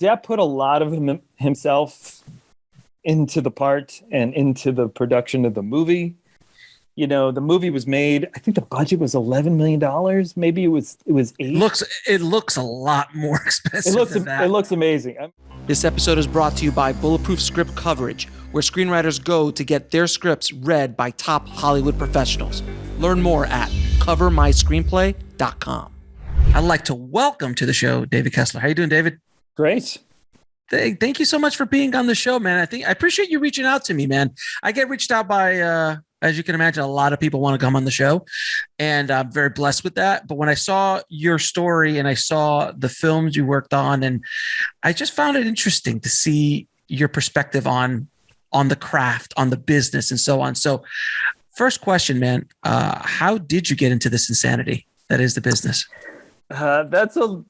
Depp put a lot of himself into the part and into the production of the movie. You know, the movie was made, I think the budget was $11 million. Maybe it was $8. It looks a lot more expensive than that. It looks amazing. This episode is brought to you by Bulletproof Script Coverage, where screenwriters go to get their scripts read by top Hollywood professionals. Learn more at covermyscreenplay.com. I'd like to welcome to the show David Kessler. How you doing, David? Great. Thank you so much for being on the show, man. I appreciate you reaching out to me, man. I get reached out by, as you can imagine, a lot of people want to come on the show, and I'm very blessed with that. But when I saw your story and I saw the films you worked on, and I just found it interesting to see your perspective on the craft, on the business, and so on. So, first question, man, how did you get into this insanity that is the business?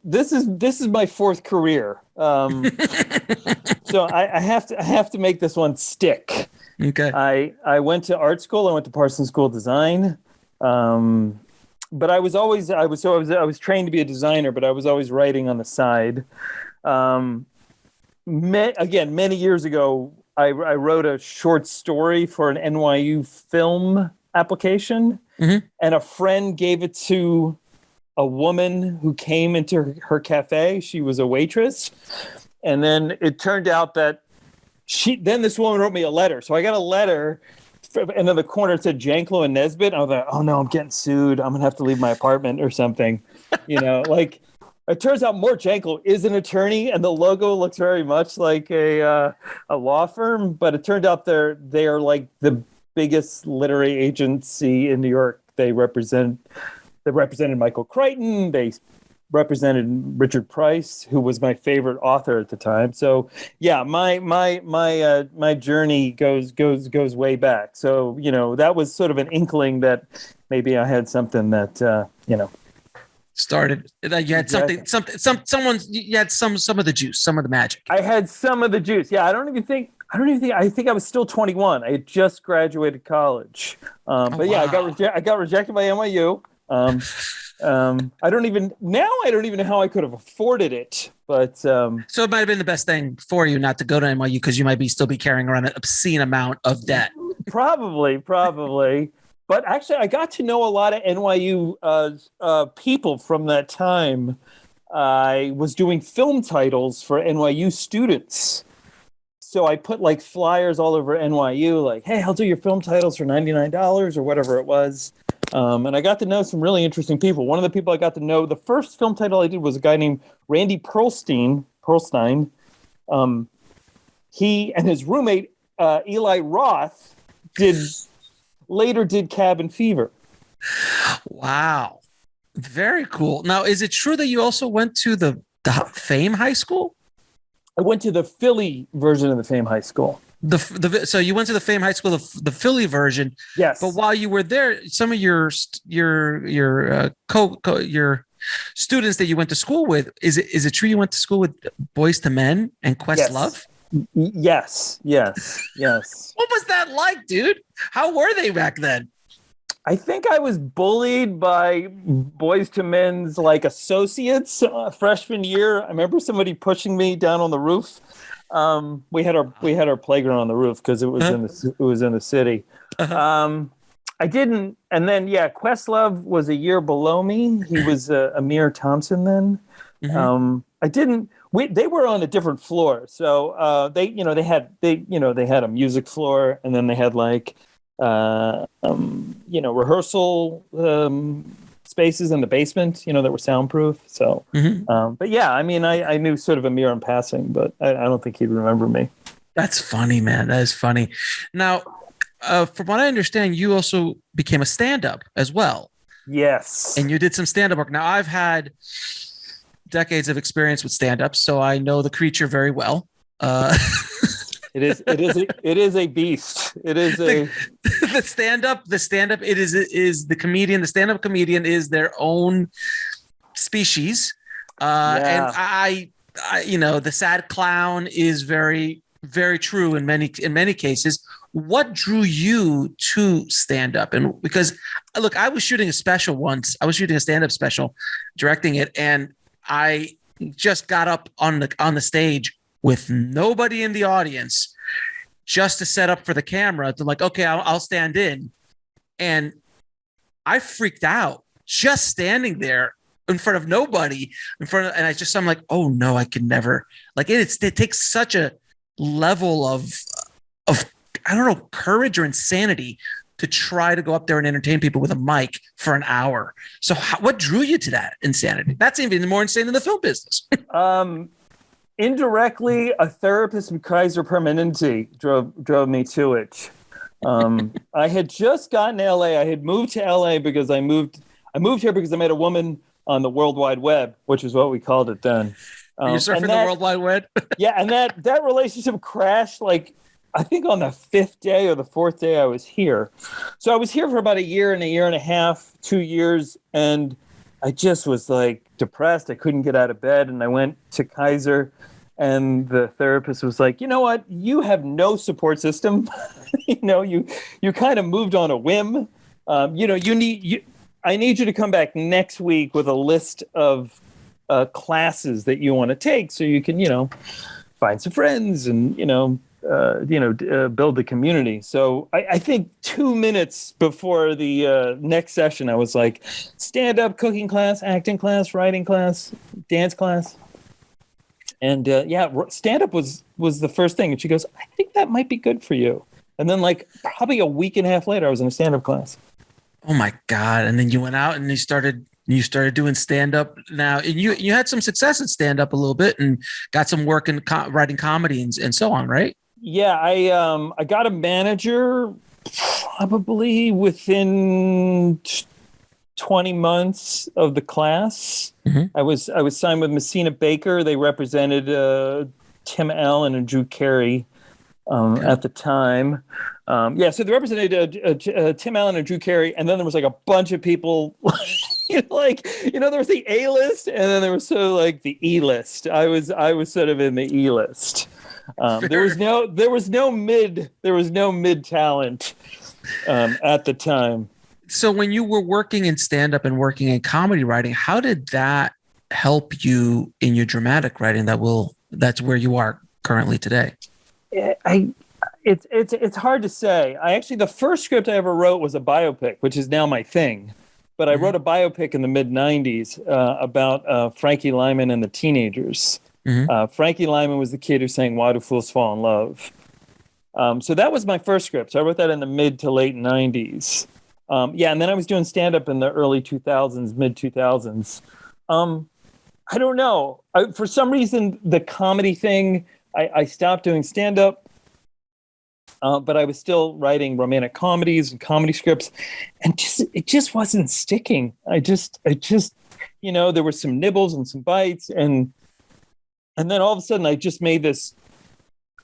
This is my fourth career. So I have to make this one stick. Okay. I went to art school. I went to Parsons School of Design. But I was trained to be a designer, but I was always writing on the side. Many years ago, I wrote a short story for an NYU film application, and a friend gave it to a woman who came into her cafe. She was a waitress. And then it turned out that this woman wrote me a letter. So I got a letter, and in the corner it said Janklow and Nesbitt. I was like, oh no, I'm getting sued. I'm going to have to leave my apartment or something. You know, like, it turns out Mort Janklow is an attorney, and the logo looks very much like a law firm, but it turned out they are like the biggest literary agency in New York. They represented Michael Crichton. They represented Richard Price, who was my favorite author at the time. So yeah, my journey goes way back. So, you know, that was sort of an inkling that maybe I had something that started. You had something. You had some of the juice, some of the magic. I had some of the juice. Yeah, I think I was still 21. I had just graduated college. But yeah, I got rejected by NYU. I don't even know how I could have afforded it, but so it might have been the best thing for you not to go to NYU, because you might still be carrying around an obscene amount of debt. Probably. But actually, I got to know a lot of NYU people from that time. I was doing film titles for NYU students. So I put like flyers all over NYU, like, hey, I'll do your film titles for $99 or whatever it was. And I got to know some really interesting people. One of the people I got to know, the first film title I did was a guy named Randy Pearlstein. He and his roommate, Eli Roth, later did Cabin Fever. Wow. Very cool. Now, is it true that you also went to the Fame High School? I went to the Philly version of the Fame High School. So you went to the Fame High School, the Philly version. Yes. But while you were there, some of your students that you went to school with, is it true you went to school with Boyz II Men and QuestLove? Yes. What was that like, dude? How were they back then? I think I was bullied by Boyz II Men's like associates freshman year. I remember somebody pushing me down on the roof. We had our playground on the roof because it was in the city. I didn't, and then QuestLove was a year below me. He was Amir Thompson then. I didn't. They were on a different floor, so they had a music floor, and then they had like rehearsal spaces in the basement, that were soundproof. So, but yeah, I mean, I knew sort of Amir in passing, but I don't think he'd remember me. That's funny, man. That is funny. Now, from what I understand, you also became a stand-up as well. Yes. And you did some stand-up work. Now, I've had decades of experience with stand-up, so I know the creature very well. It is a beast. It is the stand-up. It is the comedian. The stand-up comedian is their own species. And I, the sad clown is very, very true in many cases. What drew you to stand-up? And because look, I was shooting a special once. I was shooting a stand-up special, directing it, and I just got up on the stage with nobody in the audience, just to set up for the camera. To like, okay, I'll stand in, and I freaked out just standing there in front of nobody, and I'm like, oh no, I could never. Like it takes such a level of I don't know, courage or insanity to try to go up there and entertain people with a mic for an hour. So what drew you to that insanity? That's even more insane than the film business. Indirectly, a therapist in Kaiser Permanente drove me to it. I had just gotten to LA. I had moved to LA because I moved here because I met a woman on the World Wide Web, which is what we called it then. You're surfing the World Wide Web? Yeah, and that relationship crashed like I think on the 5th day or the 4th day I was here. So I was here for about a year and a half, 2 years, and I just was like depressed. I couldn't get out of bed, and I went to Kaiser, and the therapist was like, you know what? You have no support system. You kind of moved on a whim. I need you to come back next week with a list of classes that you want to take so you can, find some friends and, build the community. So I think 2 minutes before the next session, I was like, stand-up, cooking class, acting class, writing class, dance class. And stand-up was the first thing. And she goes, I think that might be good for you. And then like probably a week and a half later, I was in a stand-up class. Oh my God. And then you went out and you started doing stand-up now. And you had some success in stand-up a little bit and got some work in writing comedy and so on, right? Yeah, I got a manager probably within 20 months of the class. Mm-hmm. I was signed with Messina Baker. They represented Tim Allen and Drew Carey at the time. So they represented Tim Allen and Drew Carey, and then there was like a bunch of people. There was the A-list, and then there was sort of like the E-list. I was sort of in the E-list. There was no mid talent at the time. So when you were working in stand-up and working in comedy writing, how did that help you in your dramatic writing? That's where you are currently today. It's hard to say. The first script I ever wrote was a biopic, which is now my thing. But I wrote a biopic in the mid-'90s about Frankie Lyman and the teenagers. Mm-hmm. Frankie Lyman was the kid who sang Why Do Fools Fall in Love? So that was my first script. So I wrote that in the mid to late 90s. And then I was doing stand-up in the early 2000s, mid-2000s. I don't know. For some reason, the comedy thing, I stopped doing stand-up. But I was still writing romantic comedies and comedy scripts, and it just wasn't sticking. I just there were some nibbles and some bites, and then all of a sudden I just made this.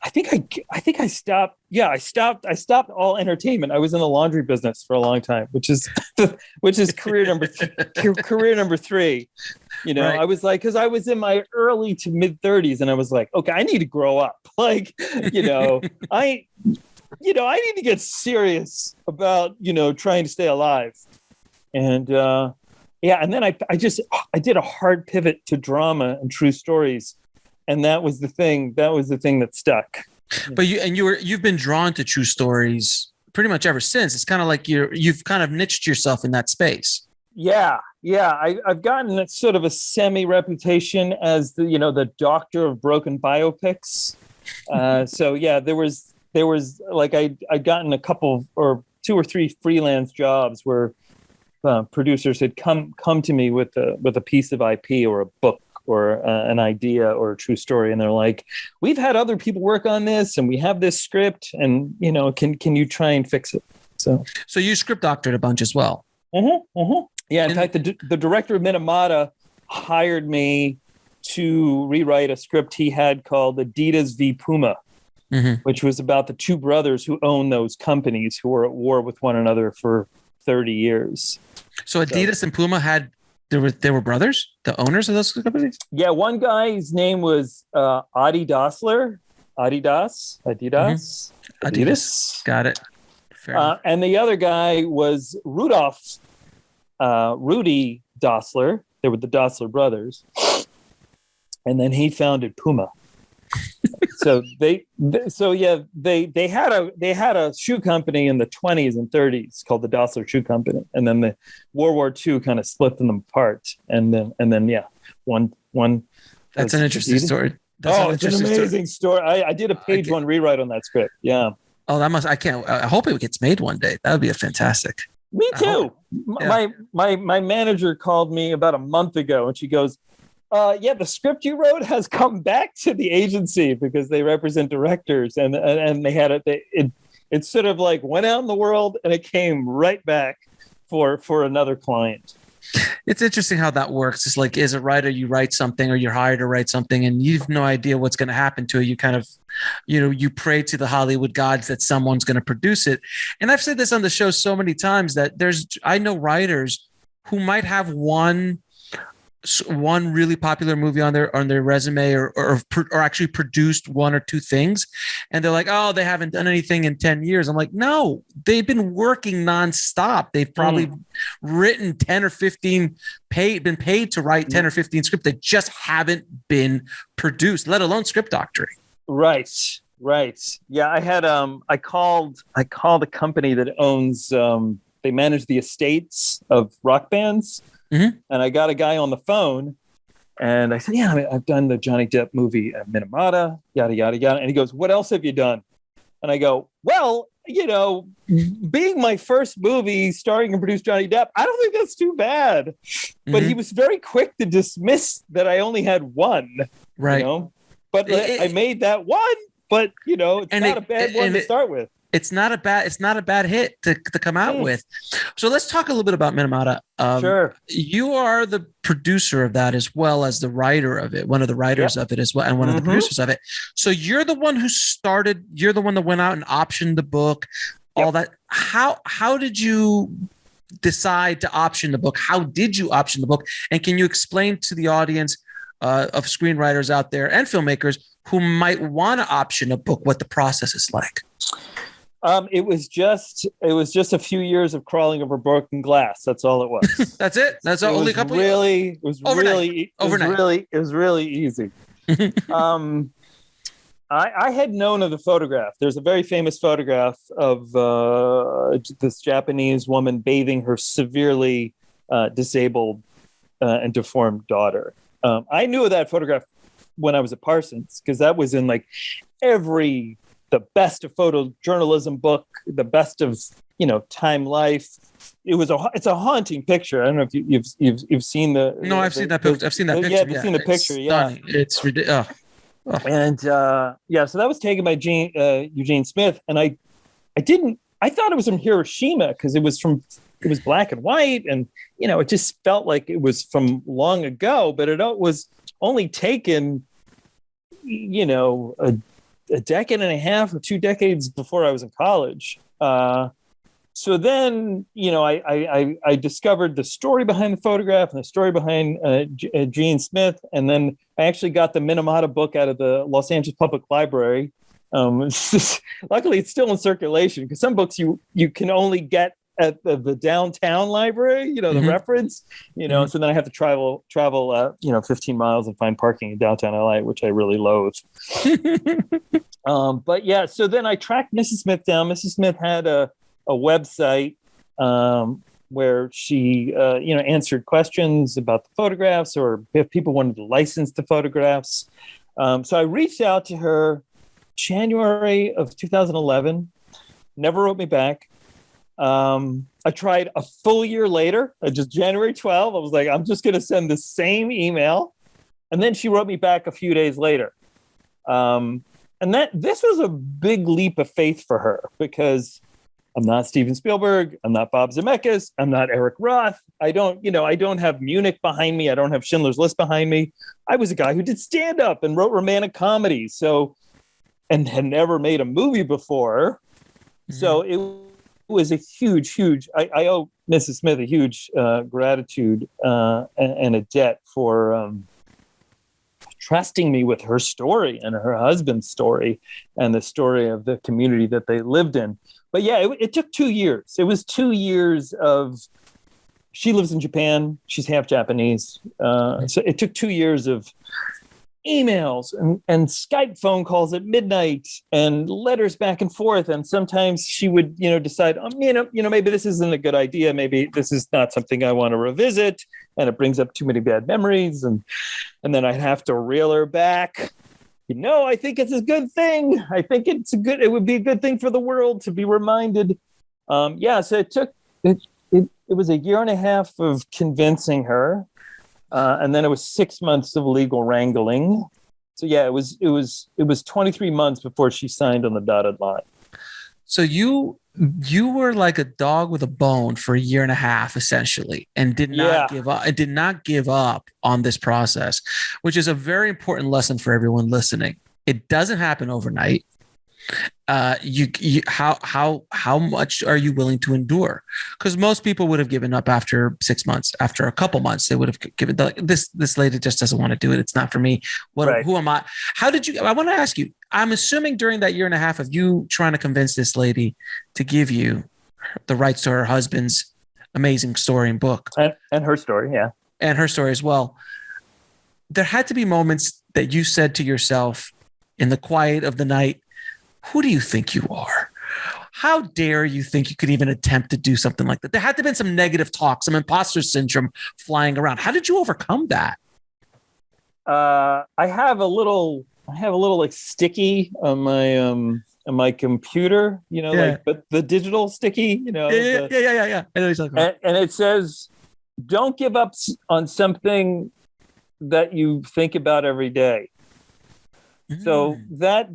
I think I stopped. Yeah, I stopped all entertainment. I was in the laundry business for a long time, which is career number 3. Right. I was like, because I was in my early to mid 30s, and I was like, okay, I need to grow up. Like, I need to get serious about, trying to stay alive. And and then I did a hard pivot to drama and true stories. And that was the thing that stuck. But you've been drawn to true stories pretty much ever since. It's kind of like you've kind of niched yourself in that space. Yeah. I've gotten sort of a semi reputation as the doctor of broken biopics. There was like I'd gotten a couple or 2 or 3 freelance jobs where producers had come to me with a piece of IP or a book or an idea or a true story, and they're like, "We've had other people work on this, and we have this script, and can you try and fix it?" So you script doctored a bunch as well. Mm-hmm, mm-hmm. Yeah, in fact, the director of Minamata hired me to rewrite a script he had called Adidas v Puma. Mm-hmm. Which was about the 2 brothers who own those companies who were at war with one another for 30 years. So Adidas and Puma they were brothers, the owners of those companies? Yeah, one guy's name was Adi Dassler. Adidas. Mm-hmm. Adidas. Got it. Fair and the other guy was Rudy Dassler. They were the Dassler brothers. and then he founded Puma. So they had a shoe company in the 20s and 30s called the Dassler Shoe Company, and then the World War II kind of split them apart, and then one. That's an interesting story. It's an amazing story. I did a page one rewrite on that script. Yeah. Oh, I hope it gets made one day. That would be fantastic. Me too. My manager called me about a month ago, and she goes, the script you wrote has come back to the agency because they represent directors, and they had it sort of like went out in the world and it came right back for another client. It's interesting how that works. It's like, as a writer, you write something or you're hired to write something and you've no idea what's going to happen to it. You kind of, you pray to the Hollywood gods that someone's going to produce it. And I've said this on the show so many times that I know writers who might have one really popular movie on their resume or actually produced one or two things, and they're like, oh, they haven't done anything in 10 years. I'm like, no, they've been working nonstop. They've probably written 10 or 15 been paid to write 10 or 15 scripts that just haven't been produced, let alone script doctoring. Right. Yeah, I had I called a company that owns they manage the estates of rock bands. Mm-hmm. And I got a guy on the phone and I said, I've done the Johnny Depp movie Mini-Masterclass, yada, yada, yada. And he goes, what else have you done? And I go, well, being my first movie starring and produced Johnny Depp, I don't think that's too bad. Mm-hmm. But he was very quick to dismiss that I only had one. Right. But I made that one, but it's not a bad one to start with. It's not a bad hit to come out with. So let's talk a little bit about Mini-Masterclass. Sure. You are the producer of that as well as the writer of it, one of the writers of it as well, and one of the producers of it. So you're the one who started, you're the one that went out and optioned the book, all that. How did you decide to option the book? How did you option the book? And can you explain to the audience of screenwriters out there and filmmakers who might want to option a book what the process is like? It was just a few years of crawling over broken glass. That's all it was. That's it. That's only a couple. It was really easy. I had known of the photograph. There's a very famous photograph of this Japanese woman bathing her severely disabled and deformed daughter. I knew of that photograph when I was at Parsons because that was in like the best of photojournalism book, the best of Time Life. It's a haunting picture. I don't know if you've seen the. No, I've seen that picture. I've seen that picture. Yeah, you've seen the picture. Stunning. Yeah, it's ridiculous. Oh. And so that was taken by Eugene Smith, and I thought it was from Hiroshima because it was black and white, and it just felt like it was from long ago, but it was only taken a decade and a half or 2 decades before I was in college. So then, I discovered the story behind the photograph and the story behind Gene Smith. And then I actually got the Mini-Masterclass book out of the Los Angeles Public Library. Luckily, it's still in circulation because some books you can only get at the downtown library, the reference, so then I have to travel, 15 miles and find parking in downtown LA, which I really loathe. But yeah, so then I tracked Mrs. Smith down. Mrs. Smith had a website where she, answered questions about the photographs or if people wanted to license the photographs. So I reached out to her January of 2011, never wrote me back. I tried a full year later, just January 12th. I was like, I'm just going to send the same email. And then she wrote me back a few days later. And this was a big leap of faith for her because I'm not Steven Spielberg. I'm not Bob Zemeckis. I'm not Eric Roth. I don't have Munich behind me. I don't have Schindler's List behind me. I was a guy who did stand up and wrote romantic comedies. And had never made a movie before. Mm-hmm. So it was a huge, I owe Mrs. Smith a huge gratitude and a debt for trusting me with her story and her husband's story and the story of the community that they lived in. But yeah, it took 2 years. It was 2 years of, she lives in Japan. She's half Japanese. So it took 2 years of emails and Skype phone calls at midnight and letters back and forth. And sometimes she would, decide, maybe this isn't a good idea. Maybe this is not something I want to revisit. And it brings up too many bad memories. And then I'd have to reel her back. I think it's a good thing. I think it would be a good thing for the world to be reminded. So it was a year and a half of convincing her. And then it was 6 months of legal wrangling. So yeah, it was 23 months before she signed on the dotted line. So you were like a dog with a bone for a year and a half, essentially, and did not give up. It did not give up on this process, which is a very important lesson for everyone listening. It doesn't happen overnight. How much are you willing to endure? Because most people would have given up after 6 months. After a couple months, they would have given this lady just doesn't want to do it. It's not for me. Who am I? How did you? I want to ask you. I'm assuming during that year and a half of you trying to convince this lady to give you the rights to her husband's amazing story and book, and her story, and her story as well. There had to be moments that you said to yourself in the quiet of the night, who do you think you are? How dare you think you could even attempt to do something like that? There had to have been some negative talk, some imposter syndrome flying around. How did you overcome that? I have a little like sticky on my computer, but the digital sticky, Yeah. I know exactly. And it says, don't give up on something that you think about every day. So that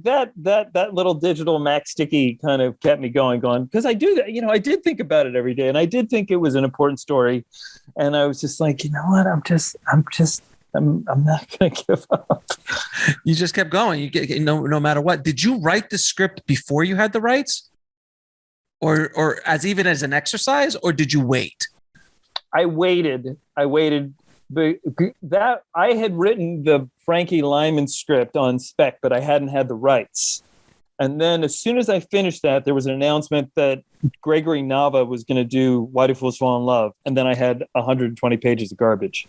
little digital Mac sticky kind of kept me going because I do that. I did think about it every day, and I did think it was an important story, and I was just like, you know what, I'm not going to give up. You just kept going. You get no matter what. Did you write the script before you had the rights, or as an exercise, or did you wait? I waited. But that I had written the Frankie Lyman script on spec, but I hadn't had the rights. And then as soon as I finished that, there was an announcement that Gregory Nava was going to do Why Do Fools Fall in Love? And then I had 120 pages of garbage.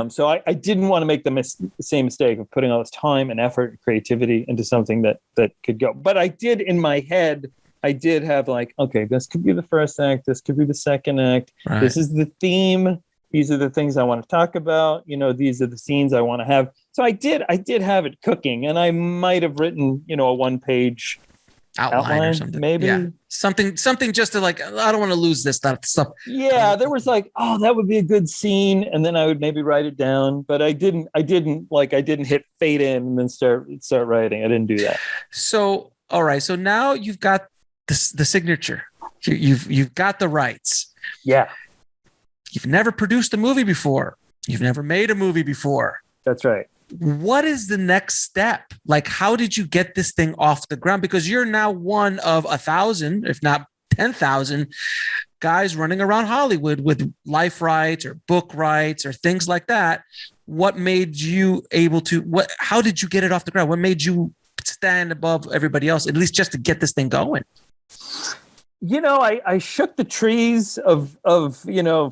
So I didn't want to make the same mistake of putting all this time and effort and creativity into something that could go. But I did, in my head, I did have like, okay, this could be the first act. This could be the second act. Right. This is the theme. These are the things I want to talk about. These are the scenes I want to have. So I did have it cooking, and I might have written, a 1-page outline or something. Maybe something just to like, I don't want to lose this stuff. Yeah, there was like, oh, that would be a good scene, and then I would maybe write it down. But I didn't hit fade in and then start writing. I didn't do that. So all right, so now you've got the signature. You've got the rights. Yeah. You've never produced a movie before. You've never made a movie before. That's right. What is the next step? Like, how did you get this thing off the ground? Because you're now one of 1,000, if not 10,000 guys running around Hollywood with life rights or book rights or things like that. What made you able to, how did you get it off the ground? What made you stand above everybody else, at least just to get this thing going? I shook the trees of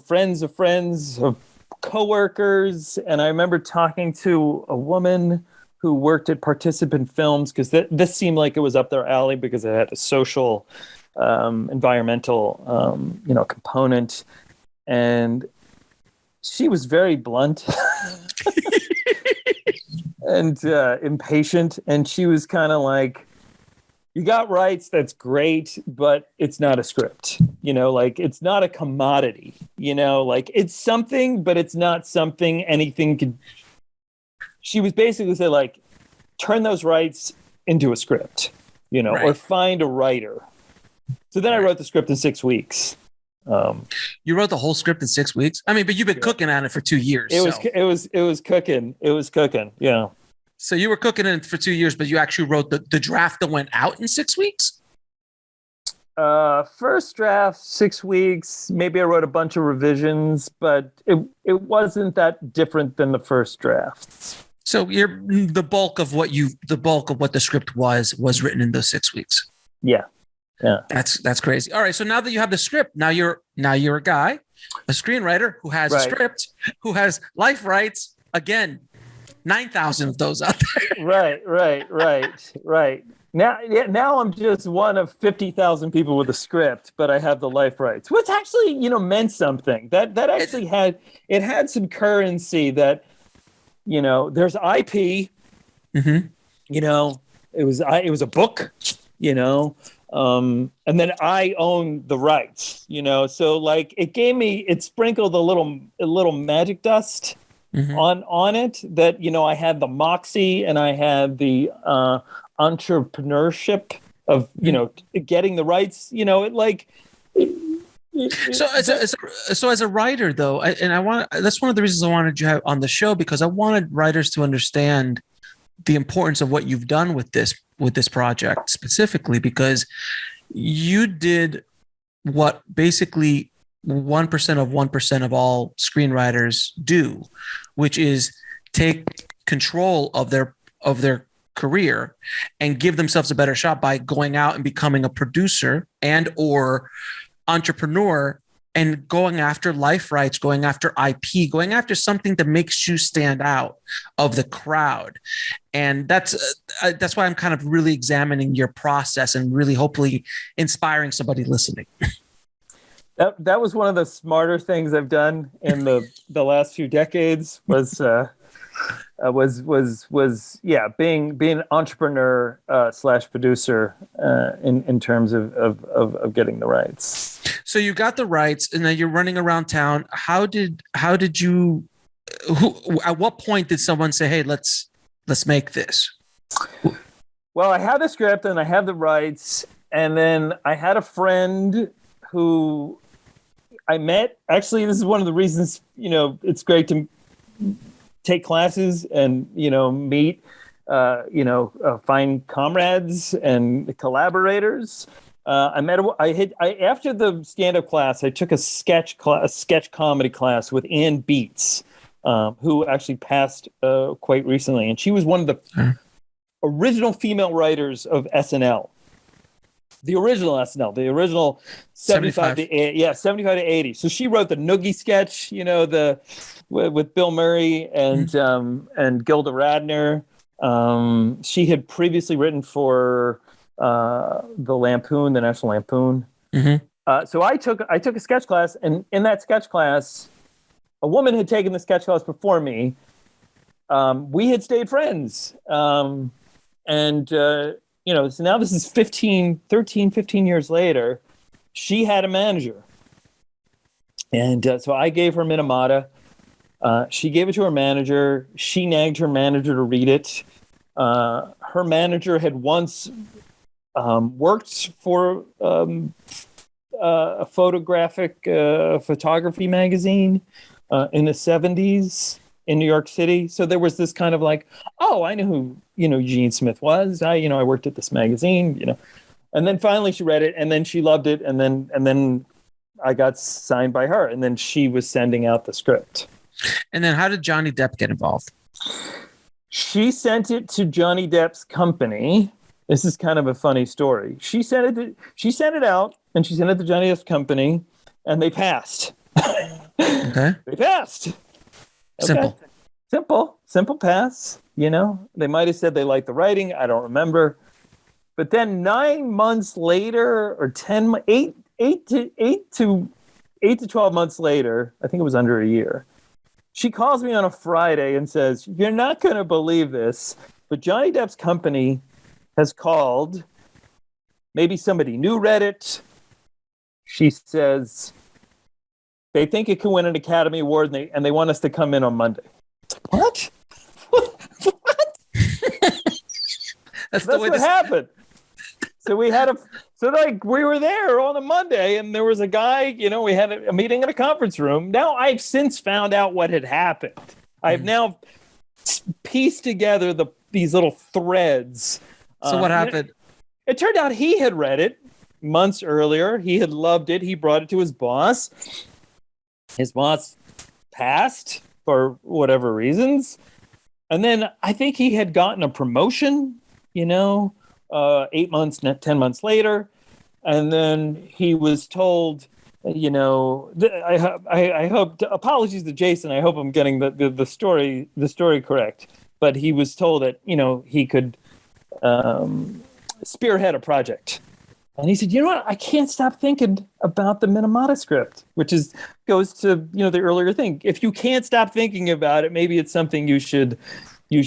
friends of friends, of coworkers. And I remember talking to a woman who worked at Participant Films, because this seemed like it was up their alley because it had a social, environmental, component. And she was very blunt and impatient. And she was kind of like, you got rights, that's great, but it's not a script. It's not a commodity. It's something, but it's not something anything could. She was basically saying, like, turn those rights into a script, right. Or find a writer. So then I wrote the script in 6 weeks. You wrote the whole script in 6 weeks? I mean, but you've been cooking on it for 2 years. It was cooking. It was cooking. Yeah. So you were cooking it for 2 years, but you actually wrote the draft that went out in 6 weeks? First draft, 6 weeks. Maybe I wrote a bunch of revisions, but it wasn't that different than the first draft. So the bulk of what the script was written in those 6 weeks. Yeah. Yeah. That's crazy. All right. So now that you have the script, now you're a guy, a screenwriter who has a script, who has life rights. Again, 9,000 of those out there. Right. Now I'm just one of 50,000 people with a script, but I have the life rights, which actually, meant something. That actually had some currency. That, there's IP. Mm-hmm. It was a book. And then I own the rights. So like it sprinkled a little magic dust. Mm-hmm. on it, that I had the moxie and I had the entrepreneurship of getting the rights. So as a writer, though, that's one of the reasons I wanted you on the show, because I wanted writers to understand the importance of what you've done with this project specifically, because you did what basically 1% of 1% of all screenwriters do, which is take control of their career and give themselves a better shot by going out and becoming a producer and or entrepreneur, and going after life rights, going after IP, going after something that makes you stand out of the crowd. And that's why I'm kind of really examining your process and really hopefully inspiring somebody listening. That was one of the smarter things I've done in the last few decades was being an entrepreneur / producer in terms of getting the rights. So you got the rights, and then you're running around town. How did you? At what point did someone say, "Hey, let's make this"? Well, I had the script and I had the rights, and then I had a friend who I met. Actually, this is one of the reasons, it's great to take classes and, meet, find comrades and collaborators. After the stand-up class, I took a sketch comedy class with Ann Beats, who actually passed quite recently. And she was one of the original female writers of SNL. The original SNL, the original 75 to 80. So she wrote the Noogie sketch, with Bill Murray and Gilda Radner. She had previously written for the National Lampoon. Mm-hmm. So I took a sketch class, and in that sketch class, a woman had taken the sketch class before me. We had stayed friends, so now this is 15 years later. She had a manager. And so I gave her Minamata. She gave it to her manager. She nagged her manager to read it. Her manager had once worked for a photography magazine in the 70s in New York City. So there was this kind of like, oh, I knew who, Eugene Smith was. I worked at this magazine, And then finally she read it, and then she loved it, and then I got signed by her, and then she was sending out the script. And then how did Johnny Depp get involved? She sent it to Johnny Depp's company. This is kind of a funny story. She sent it out, and she sent it to Johnny Depp's company, and they passed. Okay. They passed. Okay. Simple pass. They might have said they liked the writing. I don't remember. But then 9 months later, or 8 to 12 months later, I think it was under a year, she calls me on a Friday and says, "You're not going to believe this, but Johnny Depp's company has called. Maybe somebody new read it." She says, "They think it could win an Academy Award, and they want us to come in on Monday." What? What? That's what happened. So we were there on a Monday, and there was a guy, we had a meeting in a conference room. Now I've since found out what had happened. I've now pieced together these little threads. So what happened? It turned out he had read it months earlier. He had loved it. He brought it to his boss. His boss passed for whatever reasons. And then I think he had gotten a promotion, 8 months, 10 months later. And then he was told, I hope, apologies to Jason, I hope I'm getting the story correct. but he was told that, he could spearhead a project. And he said, you know what? I can't stop thinking about the Minamata script, which goes to, the earlier thing. If you can't stop thinking about it, maybe it's something you should go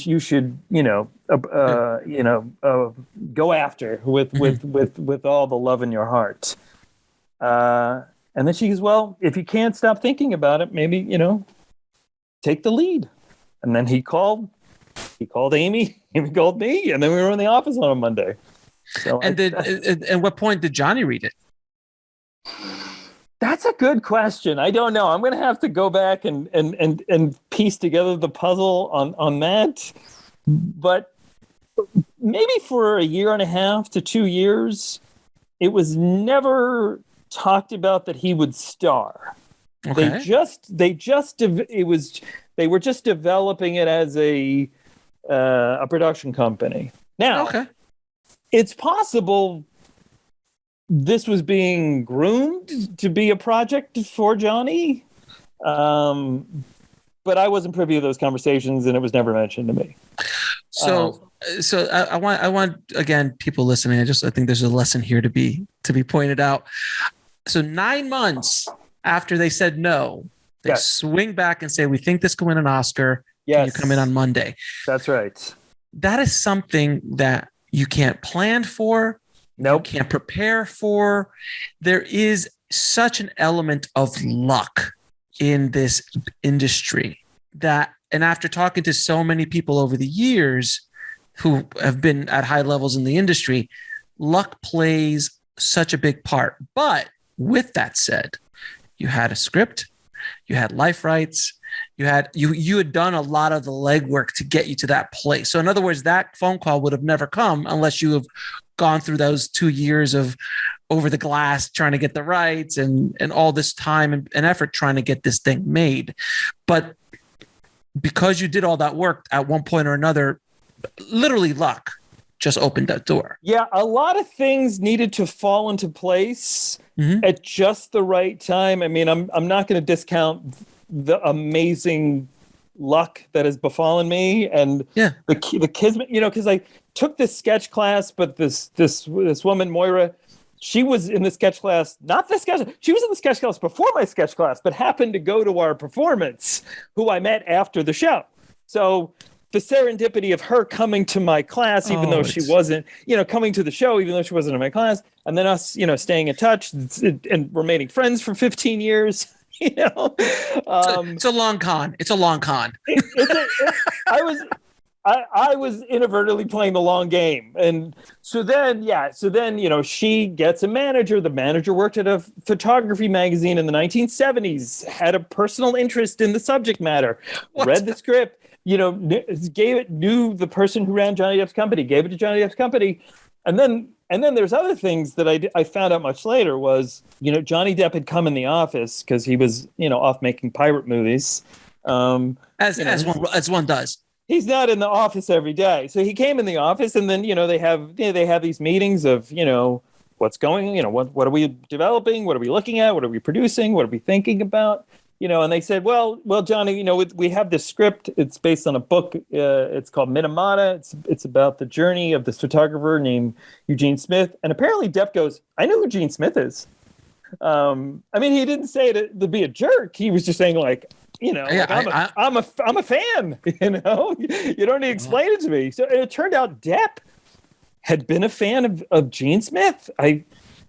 after with all the love in your heart. And then she goes, well, if you can't stop thinking about it, maybe, take the lead. And then he called Amy, Amy called me, and then we were in the office on a Monday. So at what point did Johnny read it? That's a good question. I don't know. I'm going to have to go back and piece together the puzzle on that. But maybe for a year and a half to 2 years, it was never talked about that he would star. Okay. They were just developing it as a production company. Now, okay. It's possible this was being groomed to be a project for Johnny, but I wasn't privy to those conversations, and it was never mentioned to me. So I want again, people listening. I think there's a lesson here to be pointed out. So 9 months after they said no, they swing back and say, "We think this could win an Oscar. Yes. Can you come in on Monday?" That's right. That is something that you can't plan for. Nope. You can't prepare for. There is such an element of luck in this industry that, and after talking to so many people over the years who have been at high levels in the industry, luck plays such a big part. But with that said, you had a script, you had life rights, you had done a lot of the legwork to get you to that place. So in other words, that phone call would have never come unless you have gone through those 2 years of over the glass trying to get the rights and all this time and effort trying to get this thing made. But because you did all that work at one point or another, literally luck just opened that door. Yeah, a lot of things needed to fall into place at just the right time. I mean, I'm not going to discount the amazing luck that has befallen me and the kids, because I took this sketch class, but this woman, Moira, she was in the sketch class, she was in the sketch class before my sketch class, but happened to go to our performance, who I met after the show. So the serendipity of her coming to my class, even though she wasn't, coming to the show, even though she wasn't in my class, and then us, staying in touch and remaining friends for 15 years. It's a long con. It's a long con. I was inadvertently playing the long game. And so then, she gets a manager. The manager worked at a photography magazine in the 1970s, had a personal interest in the subject matter, read the script, knew the person who ran Johnny Depp's company, gave it to Johnny Depp's company. And then there's other things that I found out much later was, Johnny Depp had come in the office because he was, off making pirate movies. As one does. He's not in the office every day. So he came in the office, and then, they have these meetings of, what's going, what are we developing? What are we looking at? What are we producing? What are we thinking about? And they said, well, Johnny, we have this script. It's based on a book. It's called Mini-Masterclass. It's about the journey of this photographer named Eugene Smith. And apparently Depp goes, I know who Gene Smith is. He didn't say it to be a jerk. He was just saying I'm a fan, you don't need to explain it to me. So it turned out Depp had been a fan of Gene Smith.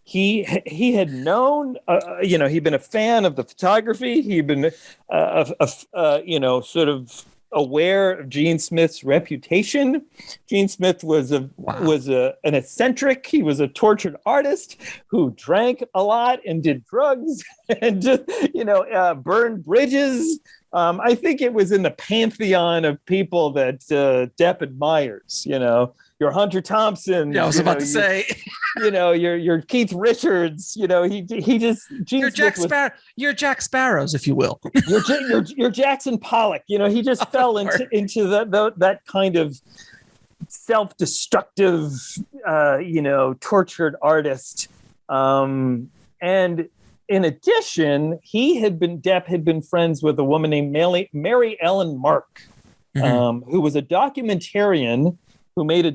He had known, he'd been a fan of the photography. He'd been, sort of aware of Gene Smith's reputation. Gene Smith was an eccentric. He was a tortured artist who drank a lot and did drugs and just, burned bridges. I think it was in the pantheon of people that Depp admires, your Hunter Thompson. Yeah, I was about to say, your Keith Richards. He just you're Jack Sparrows, if you will. you're Jackson Pollock. He just fell into that kind of self-destructive, tortured artist. And in addition, Depp had been friends with a woman named Mary Ellen Mark. who was a documentarian who made a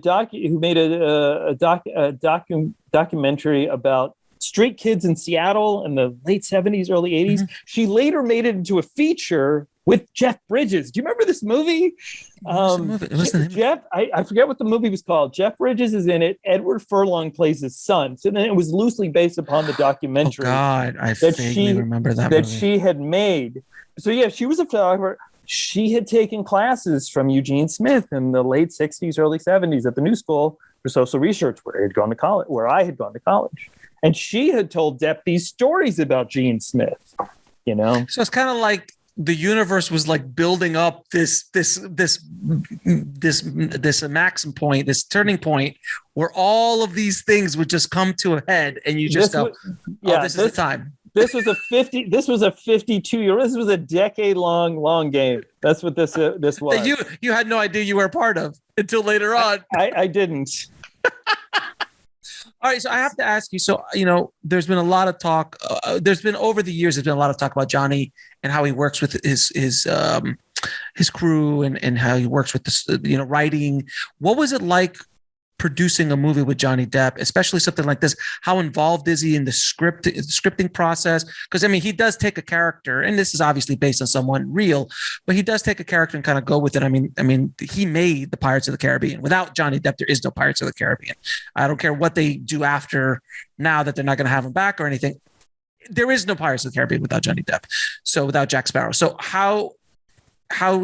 documentary about street kids in Seattle in the late 70s, early 80s. She later made it into a feature with Jeff Bridges. Do you remember this movie? Jeff, I forget what the movie was called. Jeff Bridges is in it. Edward Furlong plays his son. So then it was loosely based upon the documentary. Oh God, I vaguely remember that movie. She had made. So yeah, she was a photographer. She had taken classes from Eugene Smith in the late 60s, early 70s at the New School for Social Research, where I had gone to college. And she had told Depp these stories about Gene Smith, you know? So it's kind of like the universe was like building up this maximum point, this turning point where all of these things would just come to a head, and you just this is the time. This was a 52-year. This was a decade-long game. That's what this was. That you had no idea you were a part of until later on. I didn't. All right, so I have to ask you. So there's been a lot of talk. Over the years, there's been a lot of talk about Johnny and how he works with his crew and how he works with the writing. What was it like producing a movie with Johnny Depp, especially something like this? How involved is he in the scripting process? Because I mean, he does take a character, and this is obviously based on someone real, but he does take a character and kind of go with it. I mean, he made the Pirates of the Caribbean. Without Johnny Depp, there is no Pirates of the Caribbean. I don't care what they do after now that they're not going to have him back or anything. There is no Pirates of the Caribbean without Johnny Depp. So without Jack Sparrow. So how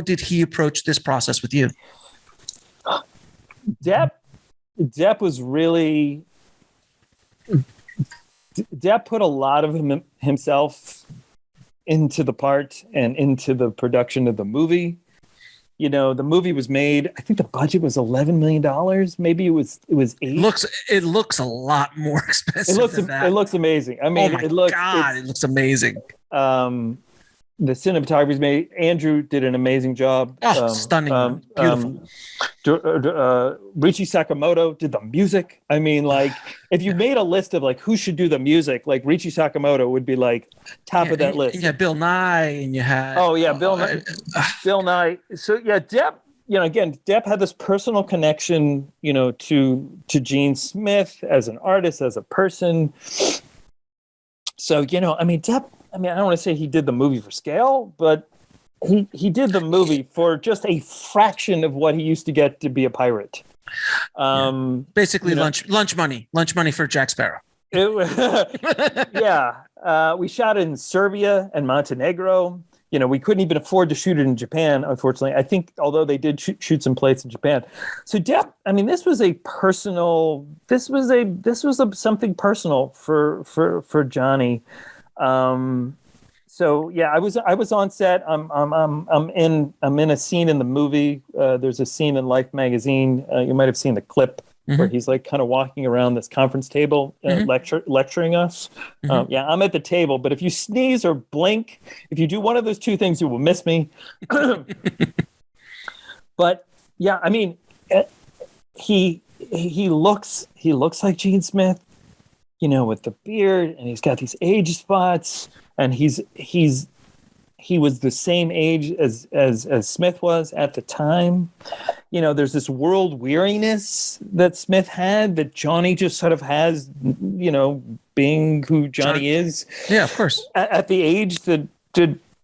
did he approach this process with you? Depp was really. Depp put a lot of himself into the part and into the production of the movie. You know, the movie was made. I think the budget was $11 million. Maybe it was $8. It looks a lot more expensive. It looks amazing. I mean, it looks amazing. The cinematography is made. Andrew did an amazing job. Stunning, beautiful. Richie Sakamoto did the music. I mean, like, if you made a list of like who should do the music, like Richie Sakamoto would be like top of that list. Yeah, Bill Nye, and you had Bill Nye. So yeah, Depp. Again, Depp had this personal connection, to Gene Smith as an artist, as a person. So Depp. I don't want to say he did the movie for scale, but he did the movie for just a fraction of what he used to get to be a pirate. Basically, lunch money for Jack Sparrow. We shot it in Serbia and Montenegro. We couldn't even afford to shoot it in Japan, unfortunately. I think, although they did shoot some plates in Japan. So Depp, this was a personal. This was something personal for Johnny. So yeah, I was on set. I'm in a scene in the movie. There's a scene in Life magazine. You might have seen the clip where he's like kind of walking around this conference table, lecturing us. I'm at the table, but if you sneeze or blink, if you do one of those two things, you will miss me. But yeah, he looks like Gene Smith. With the beard, and he's got these age spots, and he was the same age as Smith was at the time. There's this world weariness that Smith had that Johnny just sort of has, being who Johnny is. Yeah, of course. At the age that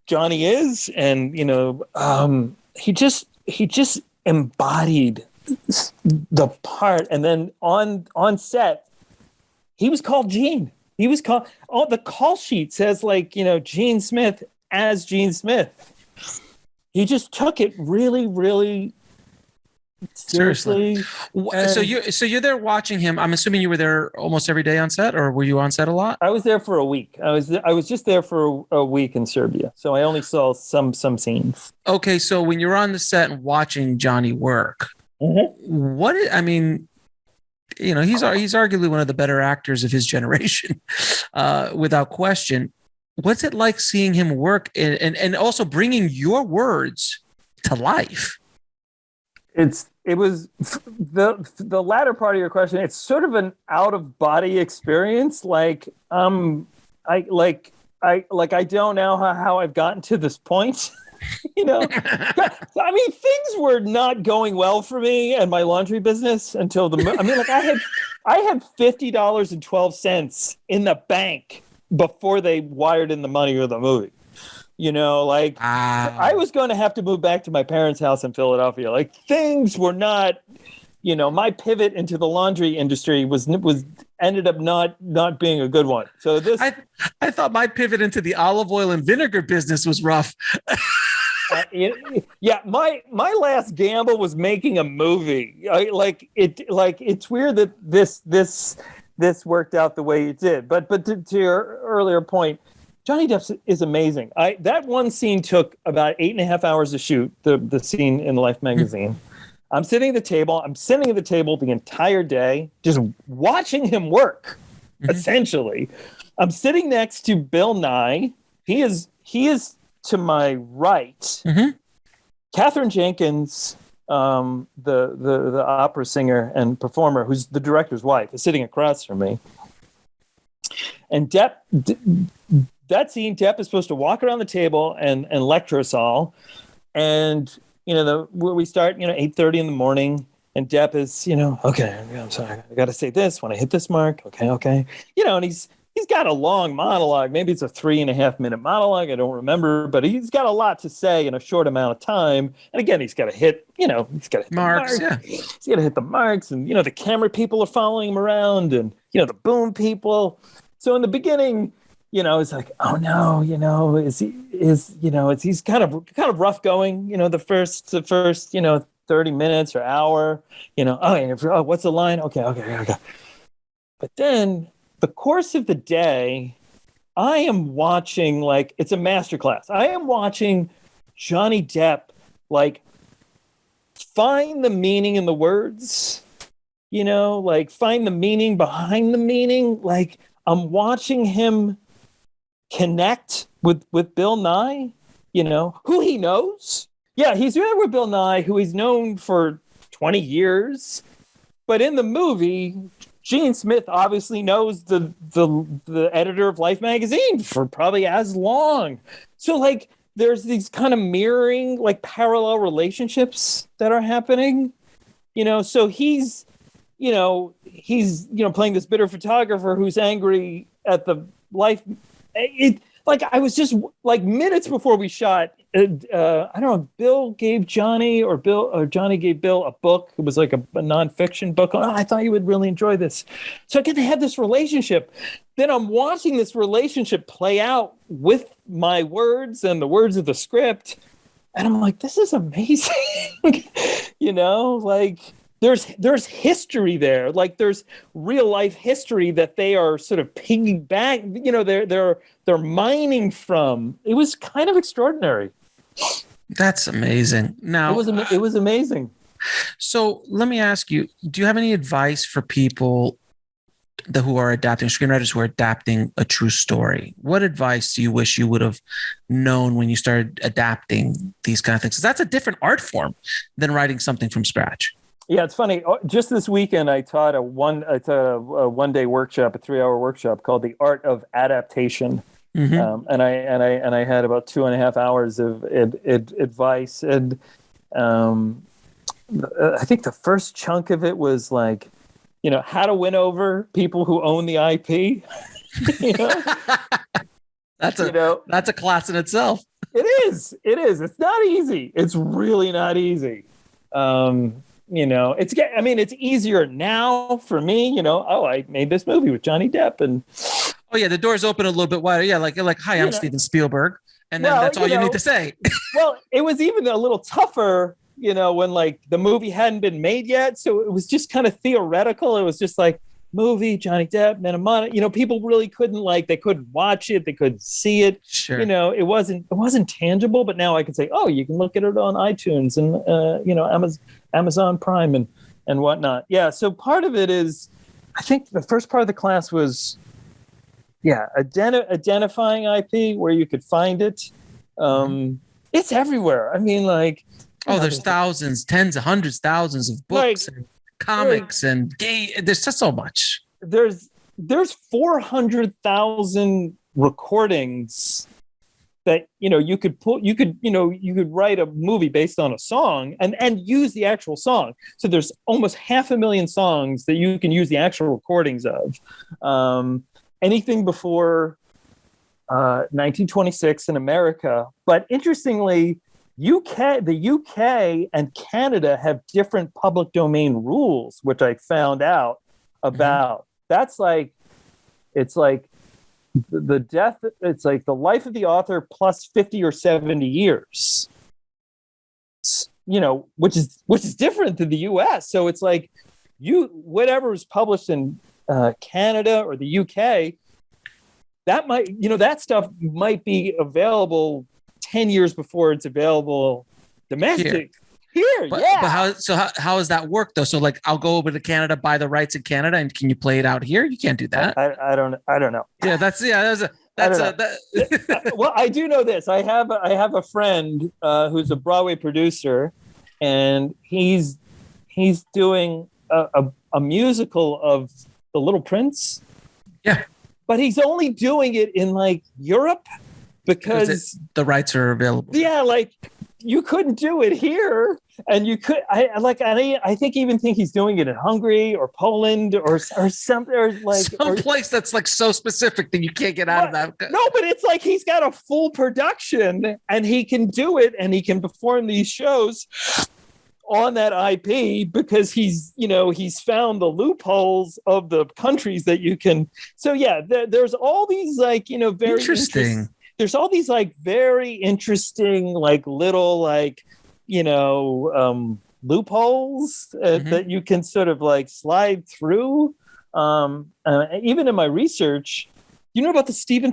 Johnny is, and he just embodied the part, and then on set. He was called Gene. He was called. The call sheet says Gene Smith as Gene Smith. He just took it really, really seriously. So you're there watching him. I'm assuming you were there almost every day on set, or were you on set a lot? I was there for a week. I was just there for a week in Serbia, so I only saw some scenes. Okay, so when you're on the set and watching Johnny work, he's arguably one of the better actors of his generation, without question. What's it like seeing him work and also bringing your words to life? It was the latter part of your question. It's sort of an out of body experience. I don't know how I've gotten to this point. You know, I mean, things were not going well for me and my laundry business until I had $50.12 in the bank before they wired in the money of the movie. You know, like I was going to have to move back to my parents' house in Philadelphia. Like things were not, you know, my pivot into the laundry industry was ended up not being a good one. So this, I thought my pivot into the olive oil and vinegar business was rough. Yeah, my last gamble was making a movie. It's weird that this worked out the way it did. But to your earlier point, Johnny Depp is amazing. That one scene took about 8.5 hours to shoot. The scene in Life magazine. I'm sitting at the table the entire day, just watching him work. Essentially, I'm sitting next to Bill Nye. He is to my right. Katherine Jenkins, the opera singer and performer, who's the director's wife, is sitting across from me. And Depp. That scene, Depp is supposed to walk around the table and lecture us all. And, you know, we start, 8:30 in the morning, and Depp is, okay, I'm sorry, I got to say this when I hit this mark. Okay. And he's got a long monologue. Maybe it's a 3.5 minute monologue. I don't remember, but he's got a lot to say in a short amount of time. And again, he's got to hit, he's got to hit marks. The marks. Yeah. He's got to hit the marks. And, the camera people are following him around and, the boom people. So in the beginning, it's like, oh no, he's kind of rough going, the first 30 minutes or hour, what's the line? Okay. But then the course of the day, I am watching, like, it's a masterclass. I am watching Johnny Depp, like, find the meaning in the words, find the meaning behind the meaning. Like, I'm watching him connect with Bill Nye, who he knows. Yeah, he's there with Bill Nye, who he's known for 20 years. But in the movie, Gene Smith obviously knows the editor of Life magazine for probably as long. So, like, there's these kind of mirroring, like, parallel relationships that are happening. So he's playing this bitter photographer who's angry at the Life. I was just like minutes before we shot. I don't know if Bill gave Johnny or Johnny gave Bill a book. It was like a nonfiction book. Oh, I thought you would really enjoy this. So I get to have this relationship. Then I'm watching this relationship play out with my words and the words of the script. And I'm like, this is amazing. There's history there. Like, there's real life history that they are sort of piggyback. They're mining from. It was kind of extraordinary. That's amazing. Now it was amazing. So let me ask you: do you have any advice for people who are adapting, screenwriters who are adapting a true story? What advice do you wish you would have known when you started adapting these kind of things? 'Cause that's a different art form than writing something from scratch. Yeah, it's funny. Just this weekend, I taught a one-day workshop, a 3-hour workshop called the Art of Adaptation, and I had about 2.5 hours of advice, and I think the first chunk of it was like, how to win over people who own the IP. That's a class in itself. It is. It's not easy. It's really not easy. It's easier now for me, I made this movie with Johnny Depp and the doors open a little bit wider. Yeah. Like, hi, I'm Steven Spielberg. And then that's all you need to say. Well, it was even a little tougher, when like the movie hadn't been made yet. So it was just kind of theoretical. It was just like movie, Johnny Depp, Mini-Masterclass, people really couldn't they couldn't watch it. They couldn't see it. Sure. It wasn't tangible, but now I can say, oh, you can look at it on iTunes and, Amazon Prime and whatnot. Yeah. So part of it is, I think the first part of the class was, identifying IP where you could find it. It's everywhere. I mean, like, there's thousands, tens of hundreds, thousands of books and comics and there's just so much. There's 400,000 recordings that, you could write a movie based on a song and use the actual song. So there's almost 500,000 songs that you can use the actual recordings of. Anything before 1926 in America. But interestingly, the UK and Canada have different public domain rules, which I found out about. That's like, it's like the death, it's like the life of the author plus 50 or 70 years, which is different than the US. So it's like whatever is published in Canada or the UK, that might, that stuff might be available 10 years before it's available domestic. Here, but, yeah. But how does that work though? So like, I'll go over to Canada, buy the rights in Canada, and can you play it out here? You can't do that. I don't know. Yeah, that's well, I do know this. I have a friend who's a Broadway producer, and he's doing a musical of The Little Prince. Yeah, but he's only doing it in like Europe because the rights are available. Yeah, like you couldn't do it here, and you could. I think he's doing it in Hungary or Poland or something, or like some place that's like so specific that you can't get out of that. No, but it's like he's got a full production, and he can do it, and he can perform these shows on that IP because he's found the loopholes of the countries that you can. So yeah, there's all these like very interesting. There's all these like very interesting like little like loopholes that you can sort of like slide through. Even in my research, you know about the Steven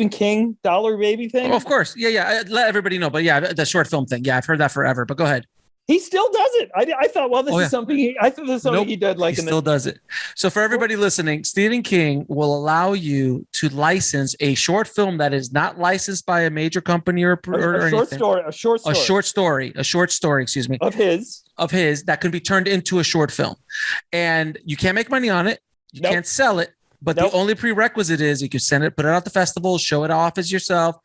King Dollar Baby thing? Oh, of course. Yeah. Let everybody know. But yeah, the short film thing. Yeah, I've heard that forever. But go ahead. He still does it. I thought, well, this is something he did. Like he still does it. So for everybody listening, Stephen King will allow you to license a short film that is not licensed by a major company or a short story. A short story. Excuse me. Of his that can be turned into a short film, and you can't make money on it. You can't sell it. But the only prerequisite is you can send it, put it out the festival, show it off as yourself.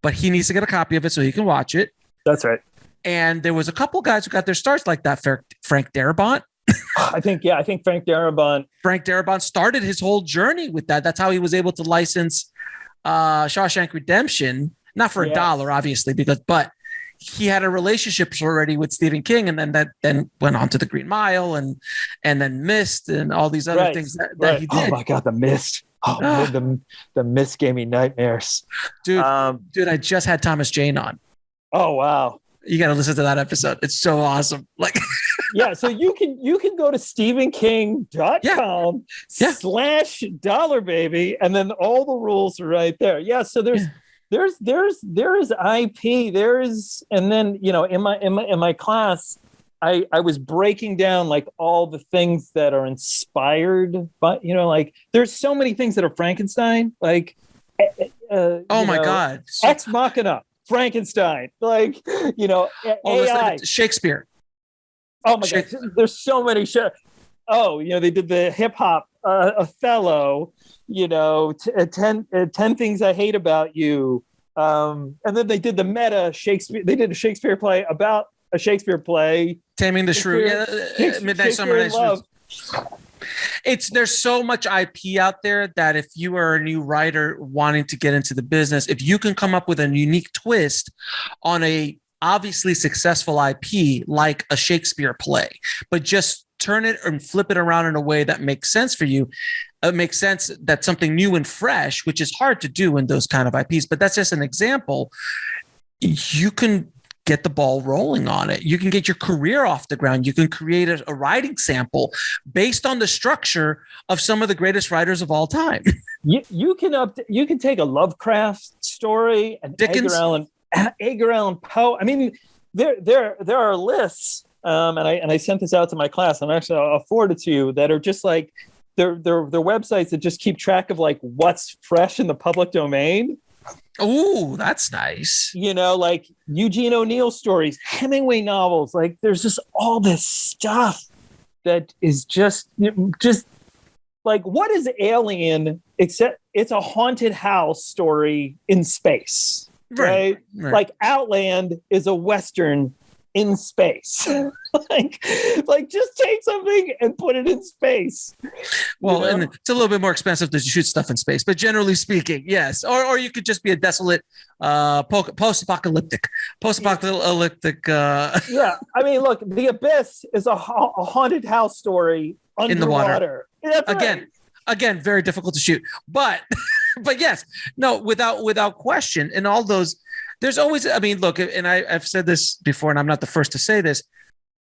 But he needs to get a copy of it so he can watch it. That's right. And there was a couple guys who got their starts like that. Frank Darabont. I think Frank Darabont. Frank Darabont started his whole journey with that. That's how he was able to license Shawshank Redemption, not for $1, obviously, but he had a relationship already with Stephen King, and then went on to The Green Mile and then Mist and all these other things that he did. Oh my God, The Mist. Oh, the Mist gave me nightmares, dude. I just had Thomas Jane on. Oh wow. You got to listen to that episode. It's so awesome. Like, yeah. So you can go to stephenking.com / Dollar Baby, and then all the rules are right there. Yeah. So there is IP. And then in my class, I was breaking down like all the things that are inspired by like there's so many things that are Frankenstein. Like, my God, Ex Machina. Frankenstein, like AI, Shakespeare. Oh my God, there's so many shows. Oh, they did the hip hop Othello. 10 Things I Hate About You, and then they did the meta Shakespeare. They did a Shakespeare play about a Shakespeare play, Taming the Shrew. Midnight Summer Night's Love. There's so much IP out there that if you are a new writer wanting to get into the business, if you can come up with a unique twist on a obviously successful IP like a Shakespeare play, but just turn it and flip it around in a way that makes sense for you. It makes sense that something new and fresh, which is hard to do in those kind of IPs, but that's just an example. You can get the ball rolling on it. You can get your career off the ground. You can create a writing sample based on the structure of some of the greatest writers of all time. You can take a Lovecraft story and Dickens, Edgar Allan Poe. I mean, there are lists, and I sent this out to my class, and actually I'll forward it to you, that are just like they're websites that just keep track of like what's fresh in the public domain. Oh, that's nice. Like Eugene O'Neill stories, Hemingway novels. Like there's just all this stuff that is just like, what is Alien except it's a haunted house story in space, right? Like Outland is a Western in space. like just take something and put it in space. Well, and it's a little bit more expensive to shoot stuff in space, but generally speaking, yes. Or you could just be a desolate post-apocalyptic. Yeah, I mean, look, The Abyss is a haunted house story underwater. In the water. That's again, very difficult to shoot, but yes, no, without question. And all those, there's always, I mean, look, and I've said this before, and I'm not the first to say this.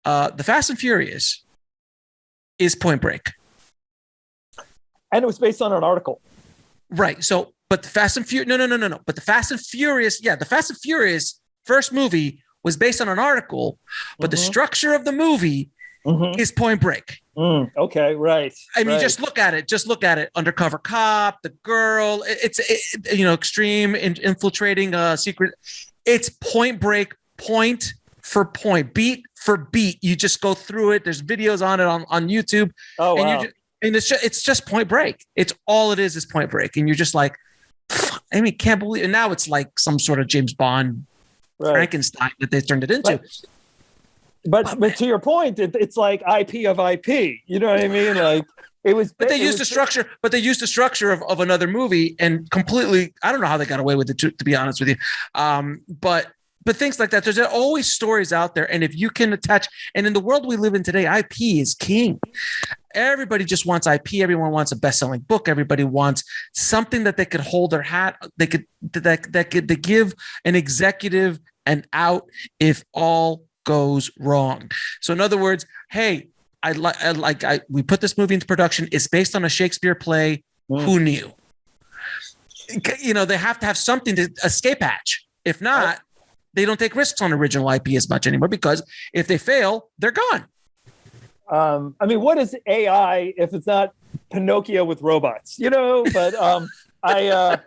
The Fast and Furious is Point Break, and it was based on an article, right? So, but the Fast and Furious, no. But the Fast and Furious, the Fast and Furious first movie was based on an article, but the structure of the movie is Point Break. Okay, right. I mean, just look at it. Undercover cop, the girl. It's extreme infiltrating a secret. It's Point Break, point for point, beat for beat. You just go through it. There's videos on it on YouTube. Oh, wow. And it's just Point Break. It's all it is Point Break, and you're just like, I mean, can't believe. And now it's like some sort of James Bond, Frankenstein that they turned it into. But to your point, it's like IP of IP. You know what I mean? Like it was. But they used the structure. But they used the structure of another movie and completely. I don't know how they got away with it. To be honest with you, but things like that. There's always stories out there, and if you can attach, and in the world we live in today, IP is king. Everybody just wants IP. Everyone wants a best-selling book. Everybody wants something that they could hold their hat. They could give an executive an out if all goes wrong. So in other words, hey, we put this movie into production. It's based on a Shakespeare play. Who knew? They have to have something to escape hatch. If not, they don't take risks on original IP as much anymore, because if they fail, they're gone. I mean, what is AI if it's not Pinocchio with robots? But I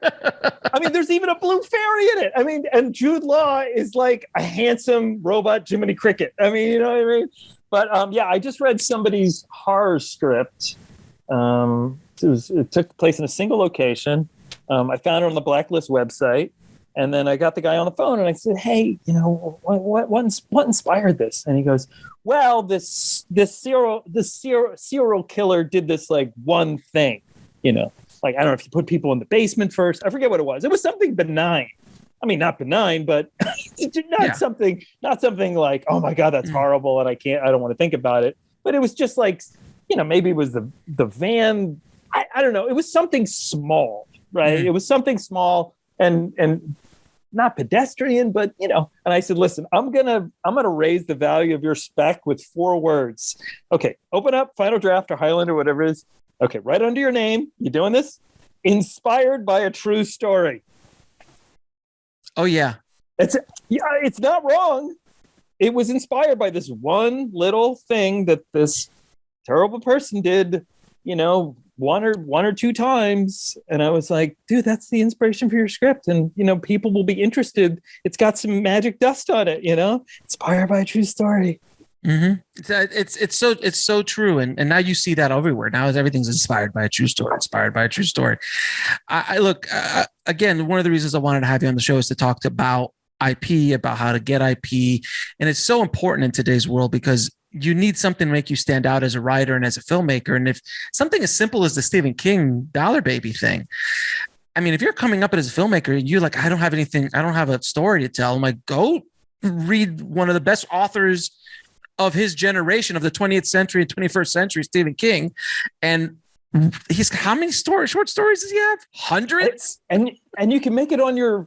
mean, there's even a blue fairy in it. I mean, and Jude Law is like a handsome robot Jiminy Cricket. I mean, you know what I mean? But I just read somebody's horror script. It took place in a single location. I found it on the Blacklist website, and then I got the guy on the phone and I said, "Hey, what inspired this?" And he goes, "Well, this serial killer did this like one thing, Like, I don't know if you put people in the basement first. I forget what it was. It was something benign. I mean, not benign, but not something like, oh my God, that's horrible. And I don't want to think about it. But it was just like, maybe it was the van. I don't know. It was something small, right? It was something small and not pedestrian, but and I said, listen, I'm gonna raise the value of your spec with 4 words. Okay, open up Final Draft or Highlander, whatever it is. Okay, right under your name. You doing this? Inspired by a true story. Oh yeah. It's not wrong. It was inspired by this one little thing that this terrible person did, one or two times. And I was like, dude, that's the inspiration for your script. And, people will be interested. It's got some magic dust on it, inspired by a true story. Mm-hmm. It's so true. And now you see that everywhere. Now everything's inspired by a true story, I look, again, one of the reasons I wanted to have you on the show is to talk about IP, about how to get IP. And it's so important in today's world because you need something to make you stand out as a writer and as a filmmaker. And if something as simple as the Stephen King Dollar Baby thing, I mean, if you're coming up as a filmmaker, you're like, I don't have a story to tell. I'm like, go read one of the best authors of his generation, of the 20th century and 21st century, Stephen King. And he's, how many short stories does he have? Hundreds? And you can make it on your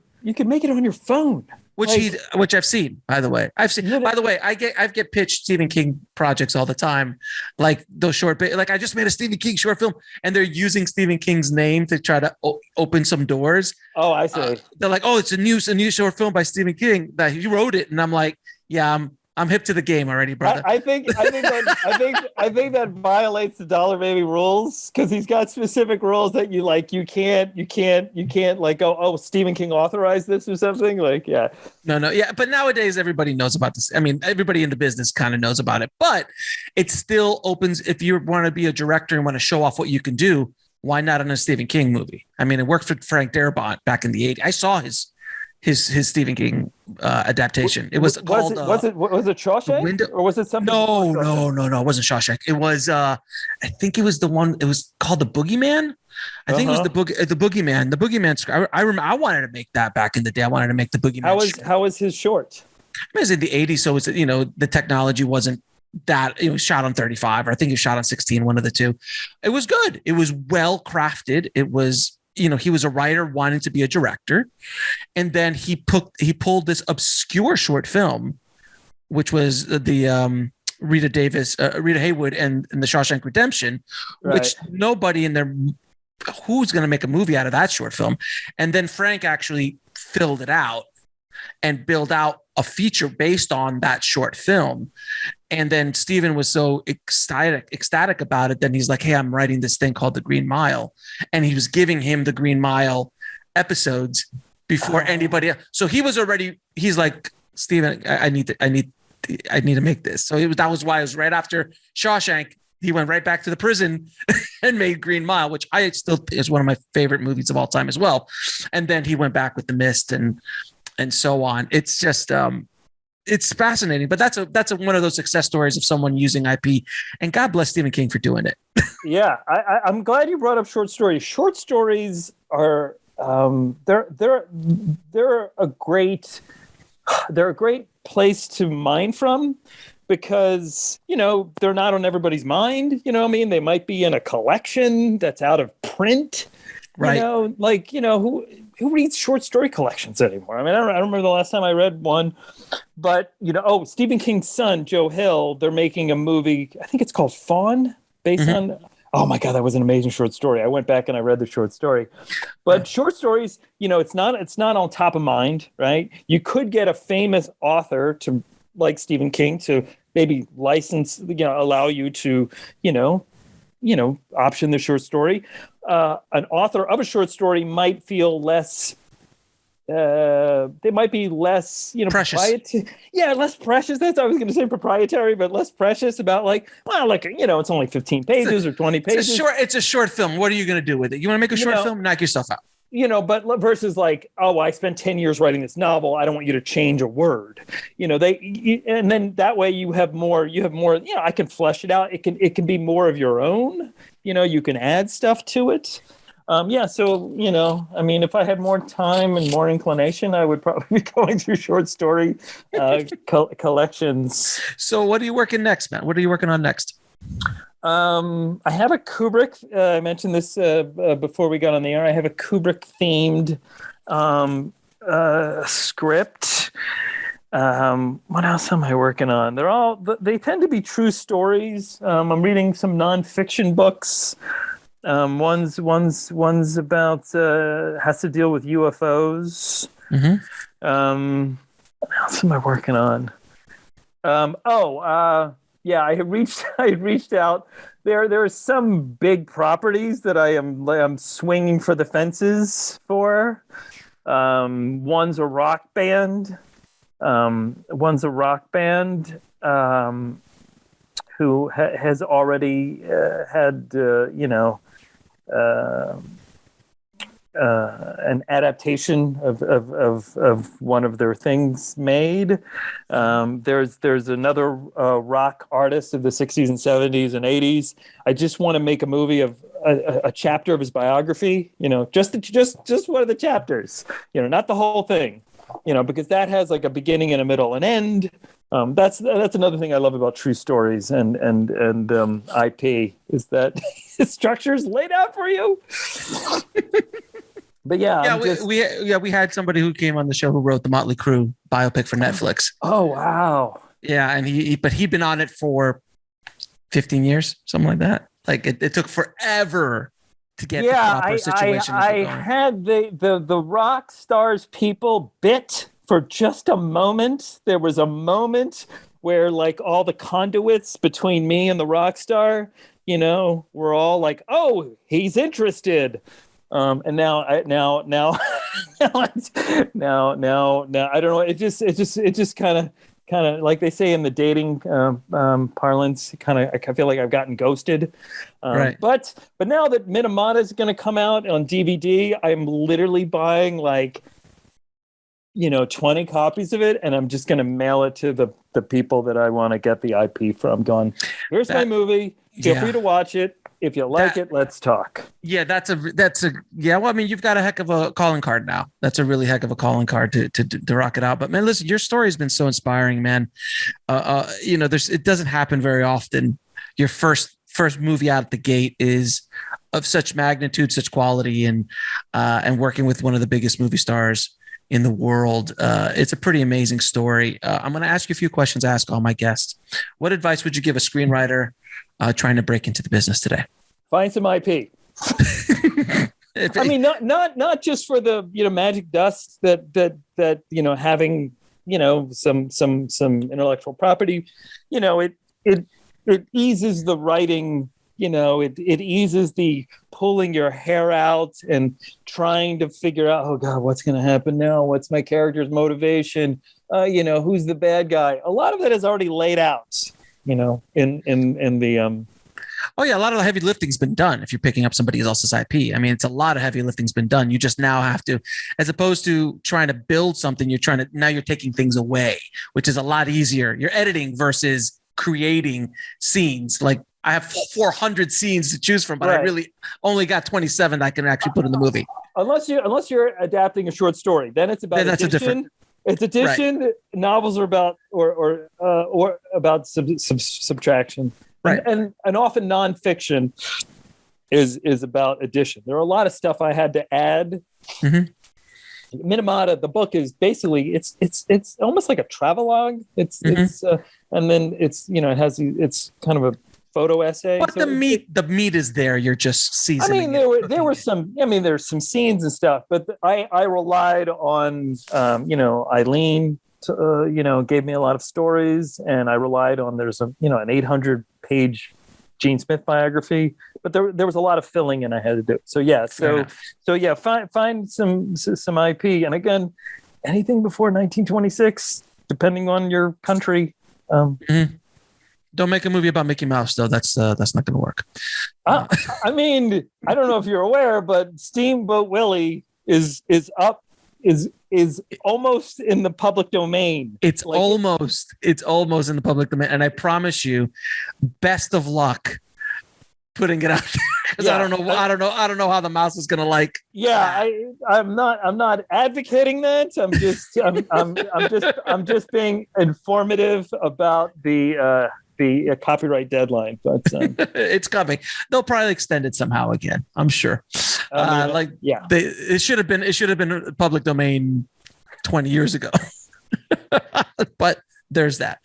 phone. Which I've seen, by the way. By the way, I get pitched Stephen King projects all the time, like those short. Like I just made a Stephen King short film, and they're using Stephen King's name to try to open some doors. Oh, I see. They're like, oh, it's a new short film by Stephen King that he wrote it, and I'm like, yeah, I'm hip to the game already, brother. I think that violates the Dollar Baby rules, because he's got specific rules that you can't like go, oh, Stephen King authorized this or something, like, yeah. No, yeah, but nowadays everybody knows about this. I mean, everybody in the business kind of knows about it, but it still opens, if you want to be a director and want to show off what you can do, why not in a Stephen King movie? I mean, it worked for Frank Darabont back in the 80s. I saw his Stephen King adaptation. It was called was it Shawshank or was it something? No. It wasn't Shawshank. It was I think it was the one. It was called The Boogeyman. I think it was the Boogeyman. The Boogeyman. I remember I wanted to make that back in the day. I wanted to make the Boogeyman. How was his short? It was in the 80s, so it's, you know, the technology wasn't that. It was shot on 35, or I think it was shot on 16, one of the two. It was good. It was well crafted. It was, you know, he was a writer wanting to be a director, and then he pulled this obscure short film, which was the Rita Hayworth and the Shawshank Redemption, which nobody in there who's going to make a movie out of that short film. And then Frank actually filled it out and built out a feature based on that short film. And then Steven was so ecstatic about it. Then he's like, hey, I'm writing this thing called The Green Mile. And he was giving him the Green Mile episodes before anybody else. So he's like, Steven, I need to make this. So that was why it was right after Shawshank. He went right back to the prison and made Green Mile, which I still is one of my favorite movies of all time as well. And then he went back with The Mist and so on. It's just it's fascinating, but that's one of those success stories of someone using IP, and God bless Stephen King for doing it. Yeah, I'm glad you brought up short stories. Short stories are they're a great place to mine from, because, you know, they're not on everybody's mind. You know what I mean? They might be in a collection that's out of print. Right. You know, like, you know, who reads short story collections anymore? I mean, I don't remember the last time I read one, but, you know, Stephen King's son, Joe Hill, they're making a movie. I think it's called Fawn, based on, oh my God, that was an amazing short story. I went back and I read the short story, but short stories, you know, it's not on top of mind, right? You could get a famous author to, like Stephen King, to maybe license, you know, allow you to, you know, option the short story. An author of a short story might feel less. They might be less, you know, precious. Less precious. That's what I was going to say, proprietary, but less precious about, like, well, like, you know, it's only 15 pages or 20 pages. It's a short film. What are you going to do with it? You want to make a short film? Knock yourself out. You know, but versus like, oh, I spent 10 years writing this novel. I don't want you to change a word. You know, and then that way you have more, you know, I can flesh it out. It can be more of your own, you know, you can add stuff to it. So, you know, I mean, if I had more time and more inclination, I would probably be going through short story collections. So what are you working next, Matt? What are you working on next? I have a Kubrick. I mentioned this before we got on the air. I have a Kubrick themed script. What else am I working on? They tend to be true stories. I'm reading some nonfiction books. One's about has to deal with UFOs. What else am I working on? I had reached out. There are some big properties that I'm swinging for the fences for. One's a rock band. Who has already had an adaptation of one of their things made. There's another rock artist of the 60s and 70s and 80s. I just want to make a movie of a chapter of his biography, you know, just one of the chapters, you know, not the whole thing, you know, because that has like a beginning and a middle and end. That's another thing I love about true stories and IP is that structure is laid out for you. But we had somebody who came on the show who wrote the Motley Crue biopic for Netflix. Oh wow! Yeah, and he'd been on it for 15 years, something like that. Like it took forever to get the proper situation. I had the rock stars people bit for just a moment. There was a moment where like all the conduits between me and the rock star, you know, were all like, "Oh, he's interested." And now I don't know. It just kind of, of like they say in the dating parlance, I feel like I've gotten ghosted. Right. But now that Minamata is going to come out on DVD, I'm literally buying 20 copies of it, and I'm just going to mail it to the people that I want to get the IP from. Going, here's my movie. Feel free to watch it. If you like it, let's talk. Yeah, that's a yeah. Well, I mean, you've got a heck of a calling card now. That's a really heck of a calling card to rock it out. But man, listen, your story has been so inspiring, man. It doesn't happen very often. Your first movie out the gate is of such magnitude, such quality, and working with one of the biggest movie stars in the world. It's a pretty amazing story. I'm going to ask you a few questions I ask all my guests. What advice would you give a screenwriter trying to break into the business today? Find some IP. I mean, not just for the magic dust that having some intellectual property. It eases the writing. It eases the pulling your hair out and trying to figure out, oh God, what's going to happen now? What's my character's motivation? Who's the bad guy? A lot of that is already laid out, in the. Oh yeah, a lot of the heavy lifting's been done. If you're picking up somebody else's IP, I mean, it's a lot of heavy lifting's been done. You just now have to, as opposed to trying to build something, now you're taking things away, which is a lot easier. You're editing versus creating scenes. Like I have 400 scenes to choose from, but I really only got 27 that I can actually put in the movie. Unless you're adapting a short story, then it's about that's addition. It's addition. Right. Novels are about or about subtraction. Right. And often nonfiction is about addition. There are a lot of stuff I had to add. Mm-hmm. Minamata, the book is basically it's almost like a travelogue. It's and then it's it's kind of a photo essay. But so the meat is there. You're just seasoning. I mean, there were some. I mean, there's some scenes and stuff, but I relied on Eileen. Gave me a lot of stories, and I relied on there's an 800-page Gene Smith biography, but there was a lot of filling in I had to do. So find some IP, and again, anything before 1926, depending on your country. Don't make a movie about Mickey Mouse, though. That's not going to work. I mean, I don't know if you're aware, but Steamboat Willie is almost in the public domain. It's almost in the public domain, and I promise you, best of luck putting it out there, because I don't know how the mouse is going to like. Yeah, I'm not advocating that. I'm just being informative about the copyright deadline, but it's coming. They'll probably extend it somehow again, I'm sure. It should have been public domain 20 years ago. But there's that.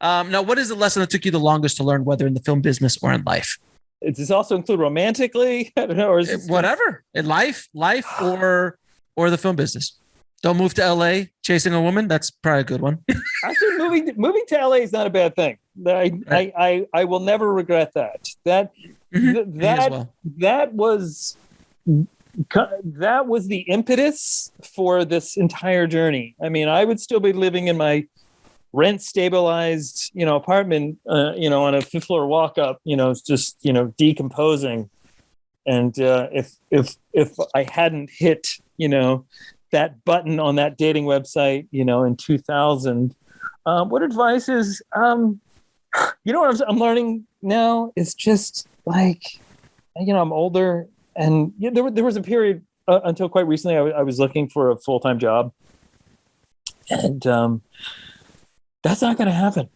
Now, what is the lesson that took you the longest to learn, whether in the film business or in life? Does this also include romantically? I don't know, or whatever in life or the film business. Don't move to LA chasing a woman. That's probably a good one. Actually, moving to LA is not a bad thing. I will never regret that. That was the impetus for this entire journey. I mean, I would still be living in my rent stabilized, apartment, on a fifth floor walk up, it's just, decomposing. And if I hadn't hit, that button on that dating website, in 2000, what advice is, what I'm learning now is just like, I'm older, and there was a period until quite recently I was looking for a full-time job, and that's not going to happen.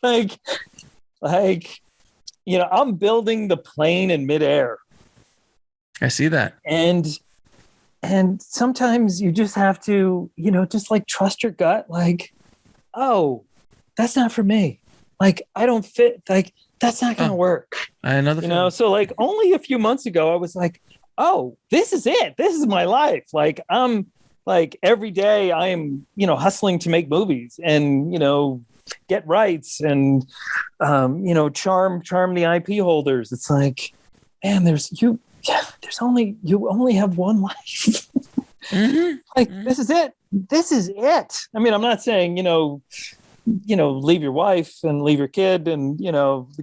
I'm building the plane in midair. I see that. And sometimes you just have to, just like trust your gut. Like, oh, that's not for me. Like, I don't fit. Like, that's not going to work. So like only a few months ago, I was like, oh, this is it. This is my life. Like, I'm like every day I am, hustling to make movies and, get rights and, charm the IP holders. It's like, man, you only have one life. This is it. This is it. I mean, I'm not saying, leave your wife and leave your kid and,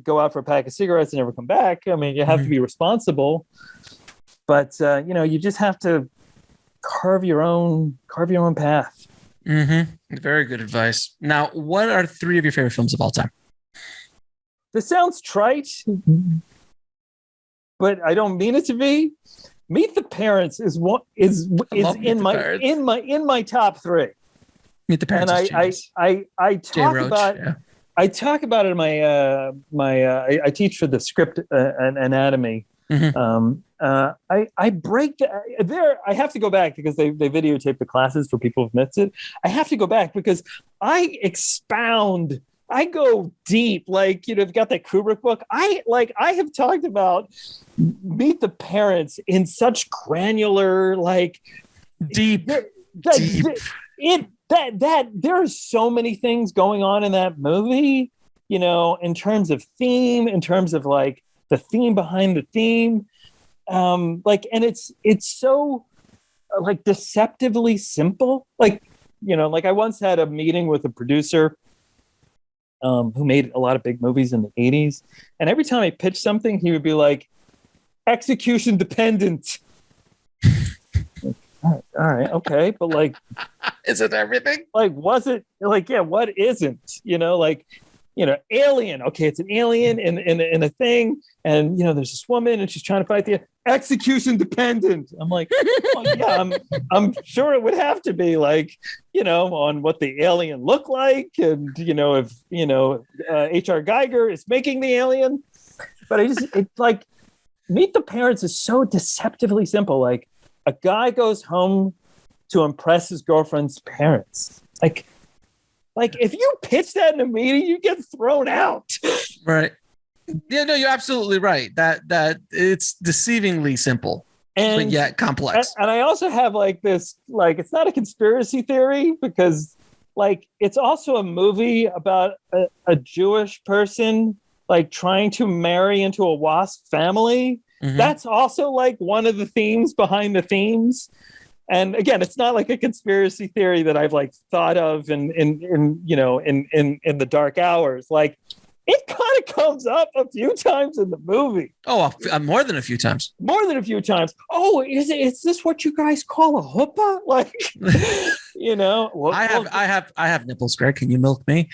go out for a pack of cigarettes and never come back. I mean, you have to be responsible, but, you just have to carve your own path. Very good advice. Now, what are 3 of your favorite films of all time? This sounds trite, but I don't mean it to be. Meet the Parents is in my top 3. Meet the Parents. And I talk about it in my I teach for the script and anatomy. I break there. I have to go back because they videotape the classes for people who've missed it. I have to go back because I expound. I go deep. Like, I've got that Kubrick book. I have talked about Meet the Parents in such granular, deep. There are so many things going on in that movie, in terms of theme, in terms of the theme behind the theme. And it's so deceptively simple. I once had a meeting with a producer who made a lot of big movies in the 80s. And every time I pitched something, he would be like, execution dependent. All right, okay. But is it everything? Was it what isn't? Alien. Okay, it's an alien in a thing, and there's this woman and she's trying to fight the execution dependent. I'm like, yeah, I'm sure it would have to be on what the alien looked like, and if H.R. Geiger is making the alien. But it's Meet the Parents is so deceptively simple. A guy goes home to impress his girlfriend's parents. If you pitch that in a meeting, you get thrown out. Right. Yeah, no, you're absolutely right. That it's deceivingly simple, but yet complex. And I also have this, it's not a conspiracy theory because it's also a movie about a Jewish person trying to marry into a WASP family. That's also one of the themes behind the themes. And again, it's not a conspiracy theory that I've thought of in the dark hours. It kind of comes up a few times in the movie. Oh, more than a few times. Oh, is this what you guys call a chuppah? I have nipples, Greg. Can you milk me?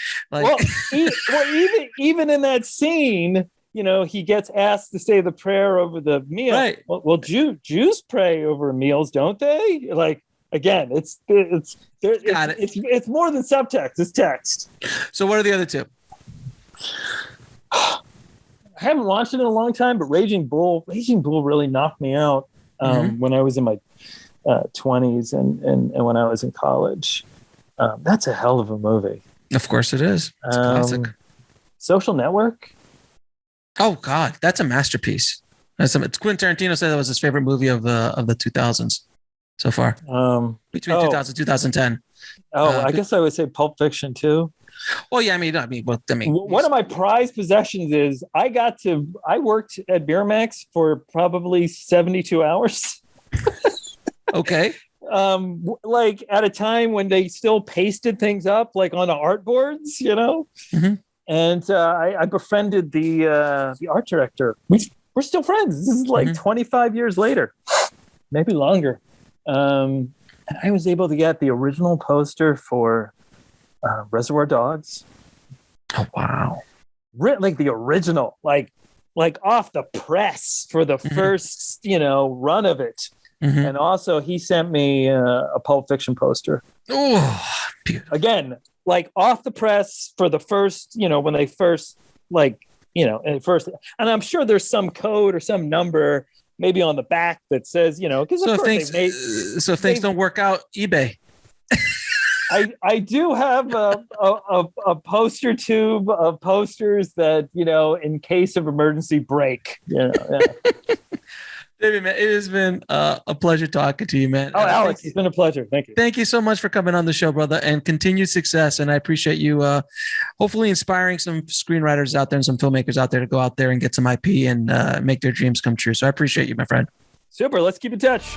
Even in that scene, he gets asked to say the prayer over the meal. Right. Well, Jews pray over meals, don't they? Again, it's more than subtext. It's text. So what are the other 2? I haven't watched it in a long time, but Raging Bull really knocked me out when I was in my 20s and when I was in college. That's a hell of a movie. Of course it is. It's a classic. Social Network. Oh God, that's a masterpiece. Quentin Tarantino said that was his favorite movie of the 2000s so far. Between 2000 and 2010. I guess I would say Pulp Fiction too. Well, yeah, I mean, one of my prized possessions is I worked at Miramax for probably 72 hours. Okay. At a time when they still pasted things up on the artboards, And I befriended the art director. We're still friends. This is 25 years later, maybe longer. And I was able to get the original poster for Reservoir Dogs. Oh wow! The original, off the press for the first run of it. And also he sent me a Pulp Fiction poster. Oh, beautiful. Again, off the press for the first, when they first, and I'm sure there's some code or some number maybe on the back that says, because if things don't work out, eBay. I do have a poster tube of posters that, in case of emergency break. Yeah. David, man, it has been a pleasure talking to you, man. Oh, Alex, it's been a pleasure. Thank you. Thank you so much for coming on the show, brother, and continued success. And I appreciate you hopefully inspiring some screenwriters out there and some filmmakers out there to go out there and get some IP and make their dreams come true. So I appreciate you, my friend. Super. Let's keep in touch.